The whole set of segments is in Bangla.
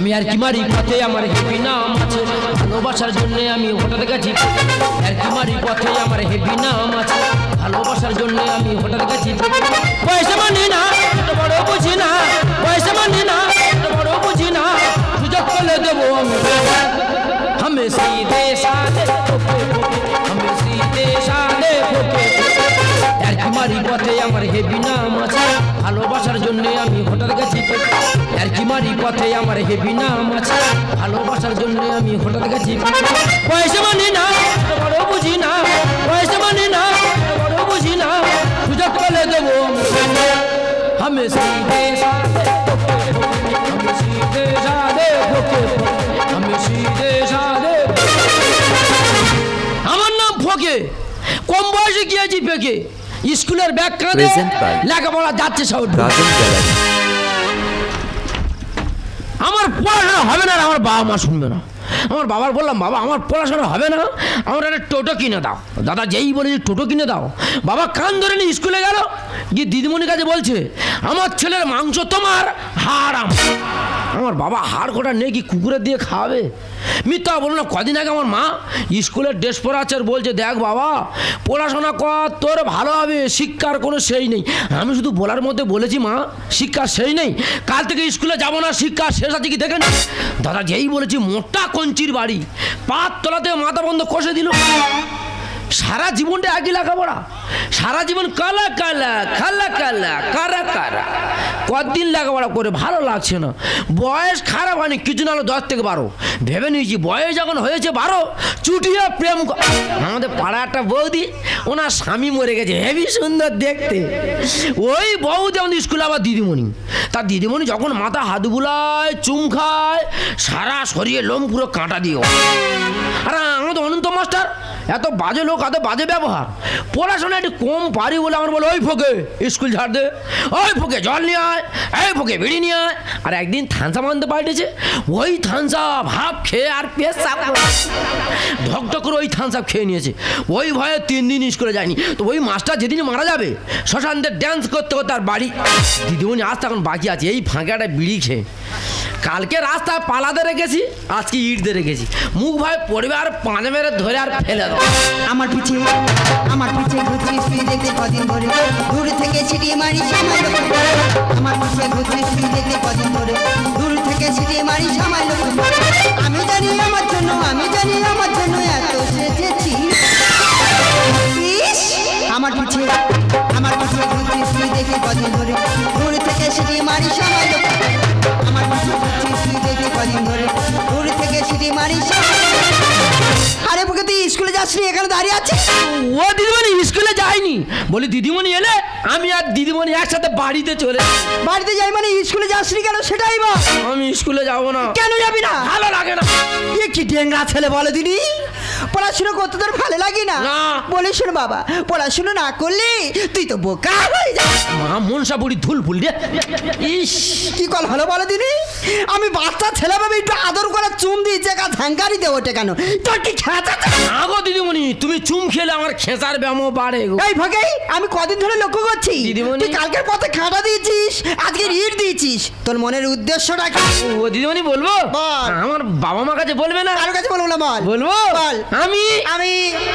আমি আর কি মারি পথে আমার হেভি নাম আছে, ভালোবাসার জন্য আমি হঠাৎ গেছি। আর কি মারি পথে আমার হেভি নাম আছে, ভালোবাসার জন্য আমি হঠাৎ গেছি। পয়সা মানি না বড় বুঝি না, পয়সা মানি না বড় বুঝি না, সুযোগ পেলে দেবো আমি সিধে সাদে আমি সিধে সাদে। আর কি মারি পথে আমার হেভি নাম আছে, ভালোবাসার জন্য আমি হঠাৎ গেছি। আর কি মারি পথে আমার হেভি নাম আছে, ভালোবাসার জন্য আমি হঠাৎ গেছি। পয়সা মানি না বড় বুঝি না, পয়সা মানি না বড় বুঝি না, সুযোগ পেলে দেবো আমি সিধে সাদে আমি সিধে সাদে আমি সিধে সাদে। আমার নাম ফোকে, কম বয়সে গিয়েছি পেকে, স্কুলের ব্যাগ কাঁধে লেখাপড়া যাচ্ছে সব। আমার পড়াশোনা হবে না, আমার বাবা মা শুনবে না। আমার বাবার বললাম, বাবা আমার পড়াশোনা হবে না, আমার একটা টোটো কিনে দাও। দাদা যেই বলে যে টোটো কিনে দাও, বাবা কান ধরে নিয়ে স্কুলে গেল, গিয়ে দিদিমণির কাছে বলছে আমার ছেলের মাংস তোমার, হাড় আমার। বাবা হাড় কোটা নেই কি কুকুরের দিয়ে খাওয়াবে? মিথ্যা বলো না। কদিন আগে আমার মা স্কুলের ড্রেস পরা আছে আর বলছে দেখ বাবা পড়াশোনা কর, তোর ভালো হবে, শিক্ষার কোনো সেই নেই। আমি শুধু বলার মধ্যে বলেছি মা শিক্ষার সেই নেই, কাল থেকে স্কুলে যাবো না, শিক্ষা শেষ আছে কি দেখেন। দাদা যেই বলেছি মোটা কঞ্চির বাড়ি, পাত তলাতে মাথা বন্ধ কষে দিল। সারা জীবনটা একই লেখাপড়া, সারা জীবন কালা কালা খালা কালা কারা কারা, কতদিন লেখাপড়া করে ভালো লাগছে না। বয়স খারাপ হয়নি, কিছু না হলো 10 থেকে 12, ভেবে নিয়েছি বয়স যখন হয়েছে 12 চুটিয়ে প্রেম। আমাদের পাড়া একটা বৌদি, ওনার স্বামী মরে গেছে, হেবি সুন্দর দেখতে। ওই বৌদি আমাদের স্কুলে আবার দিদিমণি, তার দিদিমণি যখন মাথা হাত বুলায় চুম খায়, সারা শরীরে লোম পুরো কাঁটা দিয়ে। আর আমাদের অনন্ত মাস্টার এত বাজে লোক, এত বাজে ব্যবহার, পড়াশোনা একটু কম পারি বলে আমার বলে ওই ফোকে স্কুল ছাড় দে, ওই ফোকে জল নিয়ে আয়, এই ফোকে বিড়ি নিয়ে আয়। আর একদিন থানসাপ আনতে পাল্টেছে, ওই থানসাপ হাফ খেয়ে আর পেশাব ঢকঢক করে ওই থানসাপ খেয়ে নিয়েছে। ওই ভয়ে 3 দিন স্কুলে যায়নি। তো ওই মাস্টার যেদিন মারা যাবে, শ্মশানতে ড্যান্স করতে করতে তার বাড়ি। দিদিমণি আজ তখন বাকি আছে এই ফাঁকাটা বিড়ি খেয়ে। কালকে রাস্তায় পালাতে রেখেছি, আজকে ইট দিয়ে রেখেছি। মুখ ভাই পড়বে আর পাঁচ মেরে ধরে আর ফেলে দেবো। আমার পিছে ঘুরছি স্ত্রী দেখতে কদিন ধরে, দূর থেকে ছিটিয়ে মারি সামান্য। আমার পিছে ঘুরছি স্ত্রী দেখতে কদিন ধরে, দূর থেকে ছিটিয়ে মারি সামান্য। আমি জানি আমার জন্য, আমি জানি আমার জন্য এত সেজেছি। আমার পিছে ঘুরছি স্ত্রী দেখতে কদিন ধরে, দূর থেকে ছিটিয়ে মারি সামান্য। আমার পিছে ঘুরছি স্ত্রী দেখতে কদিন ধরে, দূর থেকে ছিটিয়ে মারি সামান্য। আরে বুকে তুই স্কুলে যাসনি, এখানে দাঁড়িয়ে আছিস? ও দিদিমণি স্কুলে যায়নি, বলি দিদিমণি এলে আমি আর দিদিমণি একসাথে বাড়িতে চলে। বাড়িতে যাই মানে স্কুলে যাসনি কেন সেটাই বল। আমি স্কুলে যাবো না। কেন যাবি না? ভালো লাগে না। এ কি ডেঙ্গা ছেলে বলে দিদি, পড়াশোনা করতে তোর ভালো লাগে না? বলে শোন বাবা, পড়াশোনা না করলে তুই তো বোকা হয়ে যাস। মা মনসা বুড়ি ধুল ফুল রে। ইস কি কল হলো বলে দিদি, আমি বাচ্চা ছেলে ভাবে একটু আদর করে চুম দিই, জায়গা ঝাঙ্কারি দে ওটা কেন? তোর কি খেঁচা? না গো দিদিমণি, তুমি চুম খেলে আমার খেঁচার ব্যায়াম বাড়ে গো। এই ভাগে আমি কদিন ধরে লক্ষ্য করছি তুই কালকের পথে খাটা দিয়েছিস, আজকে ইট দিয়েছিস, তোর মনের উদ্দেশ্যটা কি? ও দিদিমণি বলবো? আমার বাবা মা কাছে বলবে না? কারোর কাছে বলবো না। বল। বলবো? বল। আমি আমি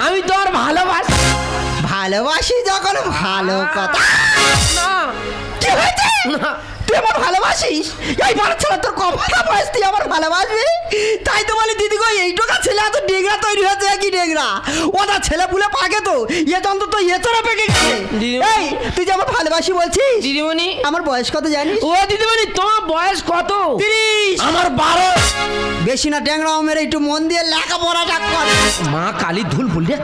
আমি তোর ভালোবাসি। ভালোবাসি যখন ভালো কথা। না কি হয়েছে? না তুই আমার ভালোবাসিস? এই বড় ছেলে তোর কমা বয়স তুই আমার ভালোবাসবি? তাই তো বলি দিদি গো, এই টোকা ছেলে এত ডেংরা তৈরি হয়েছে। কি ডেংরা ওটা ছেলে পুলে পাকে তো, এ যন্ত্র তো এ তোরা পেকে গেছে। এই তুই যে আমার ভালোবাসি বলছিস দিদিমণি, আমার বয়স কত জানিস? ও দিদিমণি তোমার বয়স কত? 30। আমার 12। বেশি না ডেংরা মেরে একটু মন দিয়ে লেখাপড়াটা কর। মা কালী ধুল ফুল রে।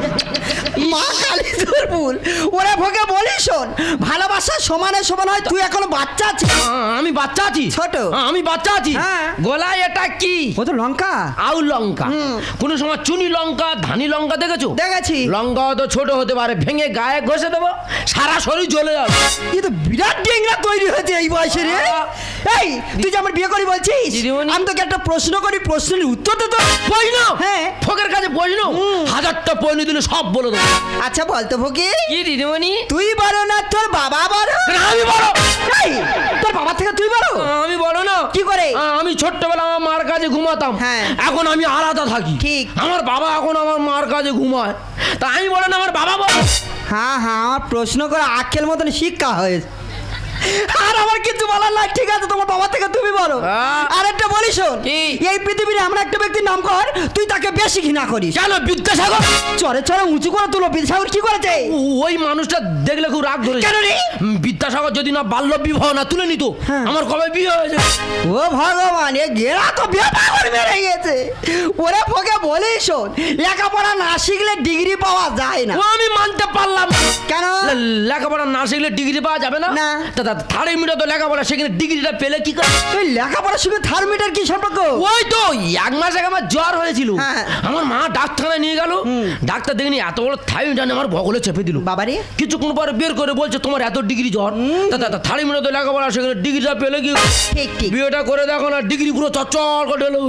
মা কালী ধুল ফুল ওরে ভোগে বলি শোন, ভালোবাসা সমানে সমান হয়। তুই এখনো বাচ্চা আছিস। আমি বাচ্চা আছি, ছোট। আমি বাচ্চা আছি। গলায় এটা কি? ও তো লঙ্কা। আউ লঙ্কা। কোন সময় চুনি লঙ্কা, ধানি লঙ্কা দেখেছো? দেখেছি। লঙ্কা তো ছোট হতে পারে, ভেঙে গায়ে ঘষে দেবো, সারা শরীর জ্বলে যাবে। এ তো বিরাট ডেংরা তৈরি হয়েছে এই বয়সে রে। এই তুই যে আমার বিয়ে করি বলছিস, আমি তোকে একটা প্রশ্ন করি, প্রশ্নের উত্তর দে তো। প্রশ্ন? হ্যাঁ। ফকের কাছে প্রশ্ন 1000টা প্রশ্ন দিলে সব বলে দেবো। আচ্ছা বলতো ভোগে, কি দিদিমণি? তুই বড় না তোর বাবা বড়? আমি বড়। এই, তোর বাবা থেকে তুই বড়? আমি বড় না। কি করে? আমি ছোট্টবেলা আমার মার কাছে ঘুমাতাম, হ্যাঁ। এখন আমি আলাদা থাকি। ঠিক। আমার বাবা এখন আমার মার কাছে ঘুমায়, তা আমি বড় না আমার বাবা বড়? হ্যাঁ হ্যাঁ, আমার প্রশ্ন করে আক্কেল মতন শিক্ষা হয়েছে। আর আমার কিছু বলার নাই, ঠিক আছে তোমার বাবা থেকে তুমি বলো। আর একটা বলি শোন, এই পৃথিবীর আমরা একটা ব্যক্তির নাম কর, তুই তাকে বেশি ঘৃণা করিস। কেন? বিদ্যাসাগর। চরে চরে উঁচু করে তুলো, বিদ্যাসাগর কি করেছে? ওই মানুষটা দেখলে খুব রাগ ধরে। কেন রে? বিদ্যাসাগর যদি না বাল্য বিবাহ না তুলে নিত, আমার কবে বিয়ে হয়েছে। ও ভগবান, এ গেরা তো বেপাগল মেরে গেছে। ওরে ফোকে বলি শোন, লেখাপড়া না শিখলে ডিগ্রি পাওয়া যায় না। ও আমি মানতে পারলাম। কেন? লেখাপড়া না শিখলে ডিগ্রি পাওয়া যাবে না? না। থার্ড তো লেখাপড়া সেখানে ডিগ্রিটা পেলে কি করে? তুই লেখাপড়ার সঙ্গে থার্মিটার কি সম্পর্ক? ওই তো এক মাস আগে আমার জ্বর হয়েছিল, হ্যাঁ। আমার মা ডাক্তারখানায় নিয়ে গেল, ডাক্তার দেখেনি এত বড় থাইমিটার আমার বগলে চেপে দিল। বাবারে, কিছুক্ষণ পরে বের করে বলছে তোমার এত ডিগ্রি জ্বর। থার্ড মিনিট তো লেখাপড়া সেখানে ডিগ্রিটা পেলে কি? ঠিক ঠিক। বিয়েটা করে দেখো না, ডিগ্রি পুরো চচ্চর করে এলো।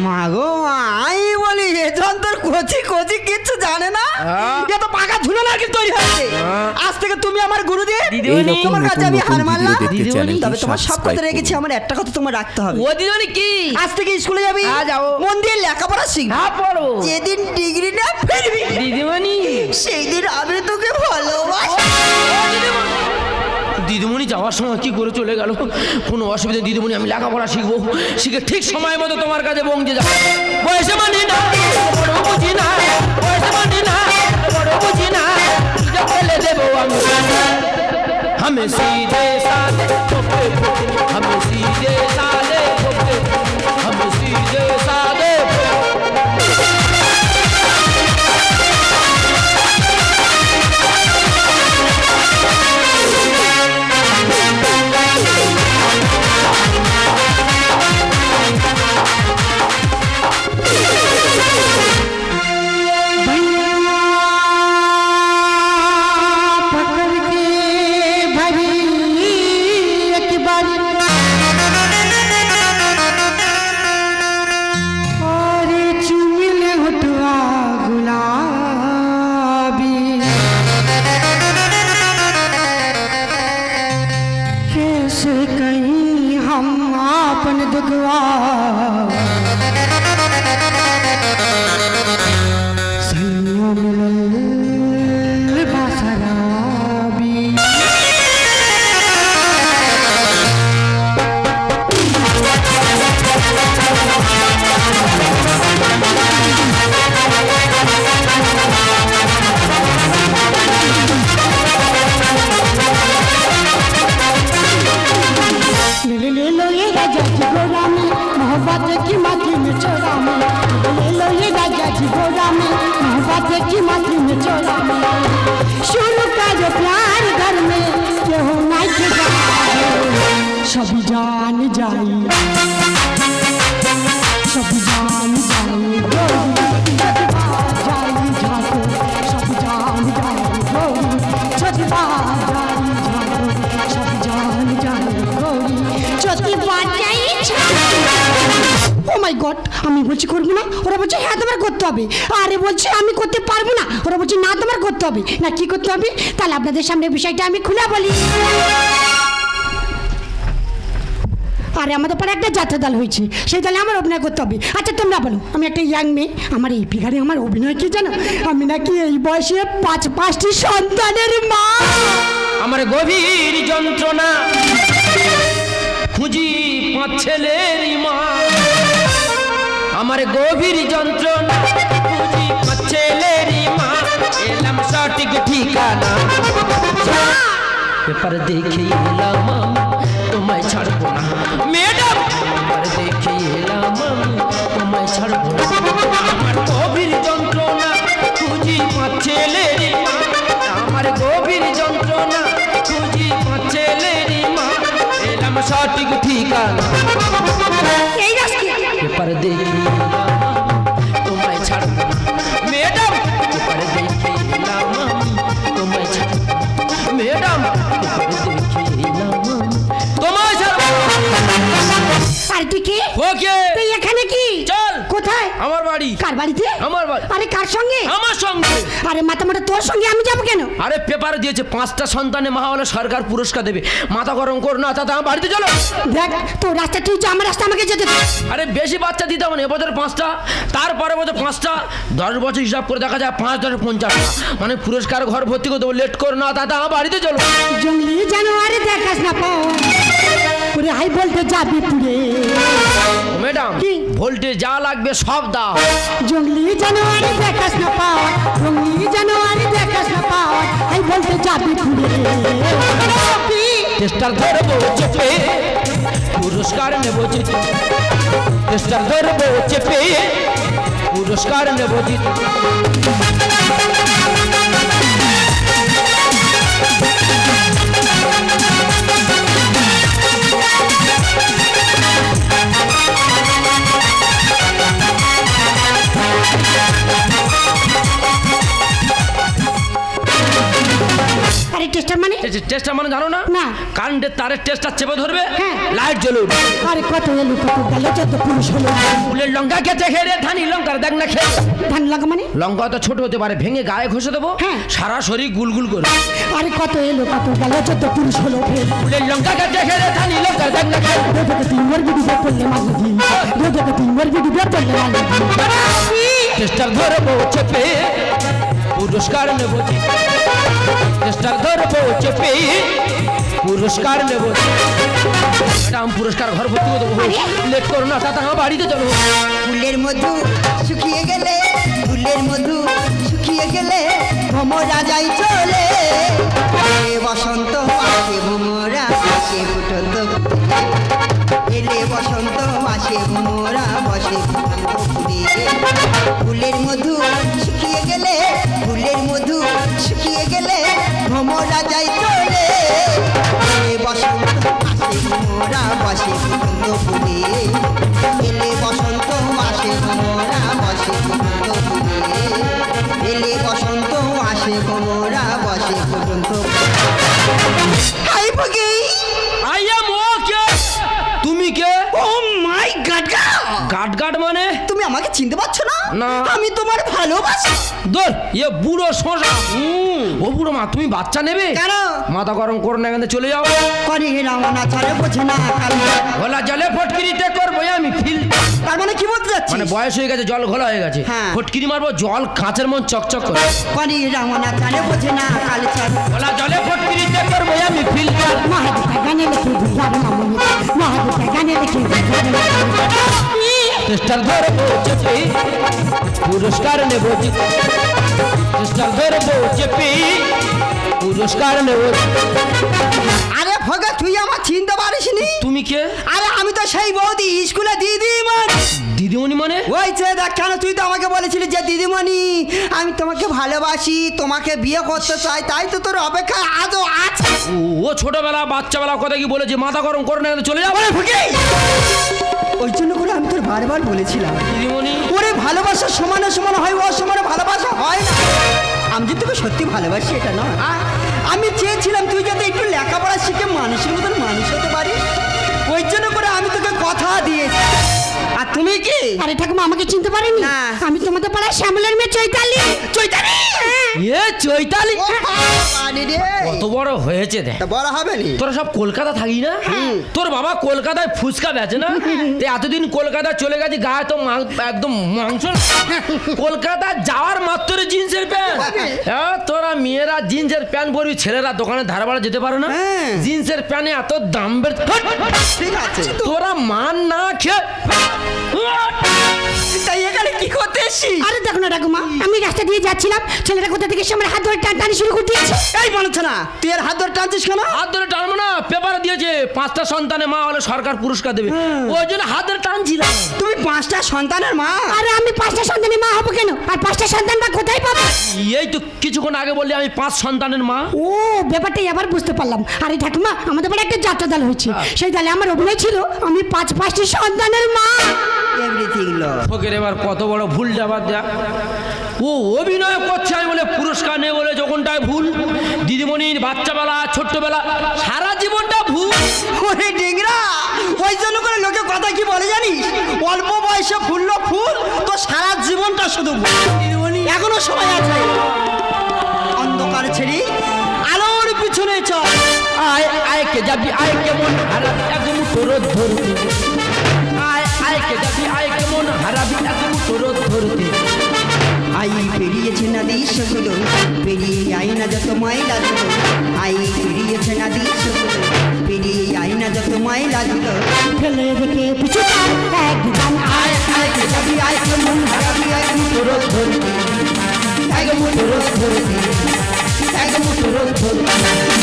মা গো মা, আমি বলি এজন তোর কচি কচি কিচ্ছু জানে না, এ তো পাকা ঝুলো না কি তৈরি হয়েছে। আজ থেকে তুমি আমার গুরু দিয়ে, তোমার কাছে আমি হার মারলাম। তবে তোমার সব কথা রেখেছি, আমার একটা কথা তোমার রাখতে হবে। ও দিদিমণি কি? আজ থেকে স্কুলে যাবি, যাবো। মন দিয়ে লেখাপড়া শিখবি। হ্যাঁ পড়ো। যেদিন ডিগ্রিটা ফিরবি দিদিমণি, সেই দিন আমি তোকে ভালোবাসি। দিদিমণি যাওয়ার সময় কি করে চলে গেল? কোনো অসুবিধা? দিদিমণি আমি লেখাপড়া শিখবো, শিখে ঠিক সময় মতো তোমার কাছে পৌঁছে যাবো। বয়সে মানি না, বড় বুঝি না, বয়সে মানি না, বড় বুঝি না, ফেলে দেবো আমি। हमें सीधे साधे ठोके ठोके, हमें सीधे साधे ठोके, हमें सीधे साधे सभी जान जाई, सभी जान जाई, जाई झाको, सभी जान जाई, सभी जान जाई, सभी जाई, ও মাই গড, আমি বলছি করবো না, ওরা বলছে হ্যাঁ তোমার করতে হবে। আরে বলছে আমি করতে পারবো না, ওরা বলছে না তোমার করতে হবে। না কি করতে হবে? তাহলে আপনাদের সামনে বিষয়টা আমি খুলে বলি। আরে আমাদের পরে একটা যাত্রা দল হয়েছে, সেই দলে আমার অভিনয় করতে হবে। আচ্ছা তোমরা বলো, আমি একটা ইয়াং মেয়ে, আমার এই ফিগারে আমার অভিনয় কি জানো? আমি নাকি এই বয়সে পাঁচটি সন্তানের মা। আমার গভীর যন্ত্রণা খুঁজি 5 ছেলের মা, আমার গভীর যন্ত্রণা খুঁজি 5 ছেলের মা, এলাম সঠিক ঠিকানা, পেপার দেখে এলাম তোমায় ছাড়বো না ম্যাডাম, পেপার দেখে এলাম তোমায় ছাড়বো না, আমার গভীর যন্ত্রণা খুঁজি 5 ছেলের মা, আমার গভীর যন্ত্রণা খুঁজি 5 ছেলের মা, এলাম সঠিক ঠিকানা, পেপার দেখে তোমায় ছাড়বো না ম্যাডাম, পেপার দেখে এলাম তোমায় ছাড়বো না ম্যাডাম, পেপার দেখে এলাম তোমায় ছাড়বো। আর তুই কে? ওকে তুই এখানে কি? চল। কোথায়? আমার বাড়ি। কার বাড়িতে? আমার বাড়ি। আরে কার সঙ্গে? আমার সঙ্গে। আরে মাথা মোটা তোর সঙ্গে আমি যাবো কেন? আরে পেপারে দিয়েছে 5টা সন্তানে মা হলে সরকার পুরস্কার দেবে। মাথা গরম কর না, তাতে আমার বাড়িতে চলো। দেখ তোর রাস্তা তুই যা, আমার রাস্তা আমাকে যেতে দে। আরে বেশি বাচ্চা দিতে হবে না, এবছর 5টা, তারপরে বছর 5টা, 10 বছর হিসাব করে দেখা যায় 5 10 50টা, মানে পুরস্কার ঘর ভর্তি করে দেবো। লেট কর না, তাতে আমার বাড়িতে চলো। জঙ্গলি জানোয়ারে দেখাস না পাও, পুরে হাই বলতে যাবি পুরে। ম্যাডাম কি? ভোল্টেজ যা লাগবে সব দাও। জঙ্গলি জানোয়ারে দেখাস না পাও, জঙ্গলি জানোয়ারে দেখাস না পাও, হাই বলতে যাবি পুরে। টেস্টার ধরবো চেপে পুরস্কার নেবো জিতে। টেস্টার ধরবো চেপে পুরস্কার নেবো জিতে। আরে টেস্টার মানে? টেস্টার মানে জানো না? না। কারেন্টের তারের টেস্টার চেপে ধরবে, হ্যাঁ। লাইট জ্বলে উঠবে। আরে কত এলো কত গেল, যত পুরুষ হলো। ফুলের লঙ্কা খেতে খেয়ে ধানি লঙ্কার দেখ না খেয়ে। ধান লাগা মানে? লঙ্কা তো ছোট হতে পারে, ভেঙে গায়ে ঘষে দেবো, হ্যাঁ। সারা শরীর গুলগুল করে। আরে কত এলো কত গেল, যত পুরুষ হলো। ফুলের লঙ্কা খেতে খেয়ে ধানি লঙ্কার দেখ না খেয়ে। রোদকে তিন বার বিডিবে পড়লে মালি দি, রোদকে তিন বার বিডিবে পড়লে মালি দি। টেস্টার ধরবো চেপে পুরস্কার নেবো জিতে। টেস্টার ধরবো চেপে পুরস্কার নেবো জিতে। ম্যাডাম পুরস্কার ঘর ভর্তি করে দেবো। লেট করো না, তাতে আমার বাড়িতে চলো। ফুলের মধু শুকিয়ে গেলে, ফুলের মধু শুকিয়ে গেলে ভ্রমরা যাই চলে। এলে বসন্ত আসে ভ্রমরা বসে ফুটন্ত ফুলে। এলে বসন্ত আসে ভ্রমরা বসে ফুটন্ত ফুলে। ফুলের মধু শুকিয়ে গেলে, ফুলের মধু শুকিয়ে গেলে ভ্রমরা যাই চলে। এলে বসন্ত আসে ভ্রমরা বসে ফুটন্ত ফুলে। এলে বসন্ত আসে ভ্রমরা বসে ফুটন্ত ফুলে। এলে বসন্ত আসে ভ্রমরা বসে ফুটন্ত হাই ফকি। আই এম ওকে। তুমি কে? ও মাই গড, গাট গাট মানে? তুমি আমাকে চিনতে পারছো না? না। আমি তোমার ভালোবাসি। দূর, এ বুড়ো শোষা। ও বুড়ো মা, তুমি বাচ্চা নেবে? কেন? মাথা গরম করো না, এখানে চলে যাও। করে রাওনা ছাড়ে বোঝে না কাল। ঘোলা জলে ফটকিরিতে করবো আমি ফিল। তার মানে কি বলতে যাচ্ছি? মানে বয়স হয়ে গেছে, জল ঘোলা হয়ে গেছে, হ্যাঁ। ফটকিরি মারবো, জল কাঁচের মন চকচক করে। করে রাওনা ছাড়ে বোঝে না কাল ছাড়। ঘোলা জলে ফটকিরিতে করবো আমি ফিল্টার। মহাদেবটা গানে লিখে দিলাম মামুনি, মহাদেবটা গানে লিখে দিলাম। টেস্টার ধরবো চেপে পুরস্কার নেবো জিতে। টেস্টার ধরবো চেপে পুরস্কার নেবো। আরে ফগা, তুই আমার চিনতে পারিসনি? তুমি কে? আরে আমি তো সেই বৌদি, স্কুলে দিদিমণি। দিদিমণি মানে? ওই ছেলে দেখ, কেন তুই তো আমাকে বলেছিলি যে দিদিমণি আমি তোমাকে ভালোবাসি, তোমাকে বিয়ে করতে চাই, তাই তো তোর অপেক্ষা আজও আছে। ও ছোটবেলা বাচ্চাবেলা কথা কি বলেছে? মাথা গরম করো না, এখানে চলে যাও। ওই জন্য করে আমি তোর বারবার বলেছিলাম, দিদিমণি ওরে ভালোবাসা সমানে সমান হয়, ও সমানে ভালোবাসা হয় না। আমি যে তোকে সত্যি ভালোবাসি এটা নয়, আমি চেয়েছিলাম তুই যাতে একটু লেখাপড়া শিখে মানুষের মতন মানুষ হতে পারিস, ওই জন্য করে আমি তোকে কথা দিয়েছি। আর তুমি কি? আরে ঠাকুমা আমাকে চিনতে পারেনি? না। আমি তোমাদের পাড়ায় শ্যামলের মেয়ে চৈতালি। চৈতালি? এ চৈতালি ও বাবারে রে, কত বড় হয়েছে দেখ। তা বড় হবে নি? তোরা সব কলকাতা থাকি না? তোর বাবা কলকাতায় ফুচকা বেচে না? তো এতদিন কলকাতা চলে গেছে, গায়ে তো একদম মাংস না। কলকাতা যাওয়ার মাত্র জিন্সের প্যান্ট। হ্যাঁ, তোরা মেয়েরা জিন্সের প্যান্ট পরবি, ছেলেরা দোকানে ধারে বাড়া যেতে পারে না। হ্যাঁ। জিন্সের প্যান্টে এত দাম বেড়ে, ঠিক আছে, তোরা মান না খেয়ে তাই এখানে কি করতে এসছি? আরে দেখো না ঠাকুমা, আমি রাস্তা দিয়ে যাচ্ছিলাম, ছেলেটা কোথা থেকে এসে আমার হাত ধরে টানটানি শুরু করে দিয়েছে। এই বলছে না, তুই আর হাত ধরে টানছিস কেন? হাত ধরে টানবো না, পেপারে দিয়েছে 5টা সন্তানে মা হলে সরকার পুরস্কার দেবে, ওই জন্য হাত ধরে টানছিলাম। তুমি 5টা সন্তানের মা? আরে আমি 5টা সন্তানের মা হবো কেন? আর 5টা সন্তান বা কোথায় পাবো? এই তো কিছুক্ষণ আগে বললি আমি 5 সন্তানের মা। ও ব্যাপারটা এবার বুঝতে পারলাম। আরে ঠাকুমা, আমাদের বাড়ি একটা যাত্রা দল হয়েছে, সেই দলে আমার অভিনয় ছিল আমি 5টি সন্তানের মা। এভরিথিং লো। ফকের এবার কত বড় ভুলটা বাদ দেয়া। ও অভিনয় করছে আমি বলে পুরস্কার নেই বলে যখনটায় ভুল। দিদিমণির বাচ্চাবেলা ছোট্টবেলা সারা জীবনটা ভুল। ওরে ডিংরা, ওই জন্য করে লোকে কথা কি বলে জানিস, অল্প বয়সে ফুললো ফুল তো সারা জীবনটা শুধু এখনো সময় আছে। অন্ধকার ছেড়ে আলোর পিছনে চল। আয় আয় কে যাবি আয় কেমন হারাবি একদম তোর ধরতে, আয় আয় কে যাবি আয় কেমন হারাবি একদম তোর ধরতে। আই পেরিয়েছে নদী সেগুলো, পেরিয়ে আই না যত ময়লা ধুলো। আই পেরিয়েছে নদী সেগুলো, পেরিয়ে আই না যত ময়লা ধুলো। ফেলে রেখে পিছু তার এক গান। আয় আয় কে যাবি আয় কেমন হারাবি একদম তোর ধরতে, একদম তোর ধরতে, একদম তোর ধরতে।